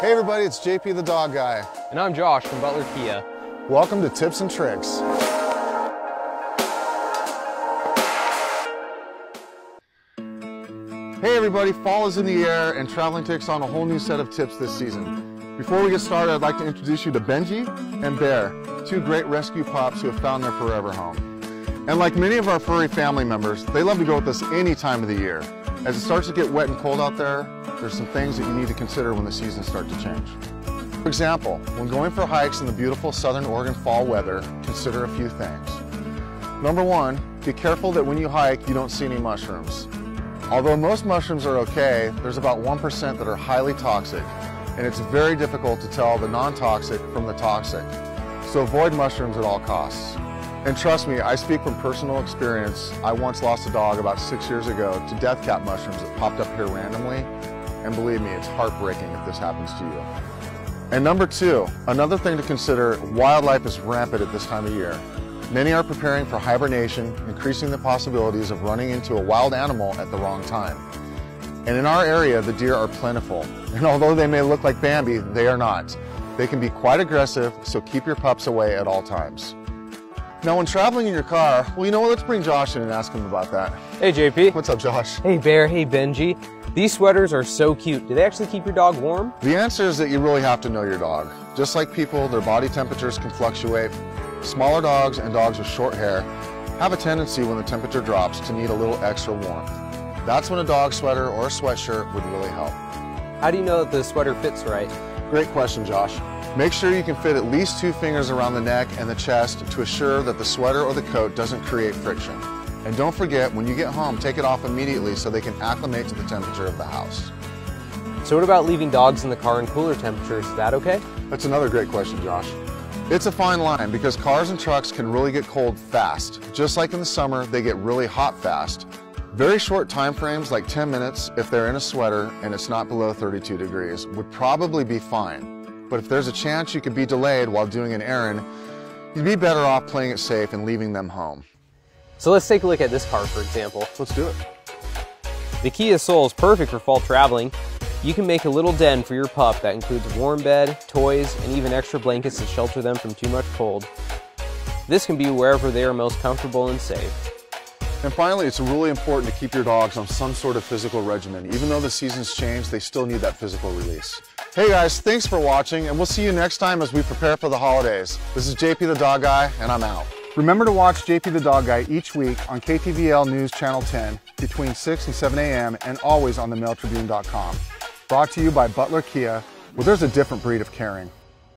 Hey everybody, it's JP the Dog Guy. And I'm Josh from Butler Kia. Welcome to Tips and Tricks. Hey everybody, fall is in the air and traveling takes on a whole new set of tips this season. Before we get started, I'd like to introduce you to Benji and Bear, two great rescue pups who have found their forever home. And like many of our furry family members, they love to go with us any time of the year. As it starts to get wet and cold out there, there's some things that you need to consider when the seasons start to change. For example, when going for hikes in the beautiful Southern Oregon fall weather, consider a few things. Number one, be careful that when you hike, you don't see any mushrooms. Although most mushrooms are okay, there's about 1% that are highly toxic, and it's very difficult to tell the non-toxic from the toxic. So avoid mushrooms at all costs. And trust me, I speak from personal experience. I once lost a dog about 6 years ago to death cap mushrooms that popped up here randomly. And believe me, it's heartbreaking if this happens to you. And number two, another thing to consider, wildlife is rampant at this time of year. Many are preparing for hibernation, increasing the possibilities of running into a wild animal at the wrong time. And in our area, the deer are plentiful. And although they may look like Bambi, they are not. They can be quite aggressive, so keep your pups away at all times. Now, when traveling in your car, well, you know what, let's bring Josh in and ask him about that. Hey, JP. What's up, Josh? Hey, Bear. Hey, Benji. These sweaters are so cute. Do they actually keep your dog warm? The answer is that you really have to know your dog. Just like people, their body temperatures can fluctuate. Smaller dogs and dogs with short hair have a tendency when the temperature drops to need a little extra warmth. That's when a dog sweater or a sweatshirt would really help. How do you know that the sweater fits right? Great question, Josh. Make sure you can fit at least 2 fingers around the neck and the chest to assure that the sweater or the coat doesn't create friction. And don't forget, when you get home, take it off immediately so they can acclimate to the temperature of the house. So what about leaving dogs in the car in cooler temperatures? Is that okay? That's another great question, Josh. It's a fine line because cars and trucks can really get cold fast. Just like in the summer, they get really hot fast. Very short time frames, like 10 minutes, if they're in a sweater and it's not below 32 degrees, would probably be fine. But if there's a chance you could be delayed while doing an errand, you'd be better off playing it safe and leaving them home. So let's take a look at this car, for example. Let's do it. The Kia Soul is perfect for fall traveling. You can make a little den for your pup that includes a warm bed, toys, and even extra blankets to shelter them from too much cold. This can be wherever they are most comfortable and safe. And finally, it's really important to keep your dogs on some sort of physical regimen. Even though the seasons change, they still need that physical release. Hey guys, thanks for watching, and we'll see you next time as we prepare for the holidays. This is JP the Dog Guy, and I'm out. Remember to watch JP the Dog Guy each week on KTVL News Channel 10 between 6 and 7 a.m. and always on themailtribune.com. Brought to you by Butler Kia, where there's a different breed of caring.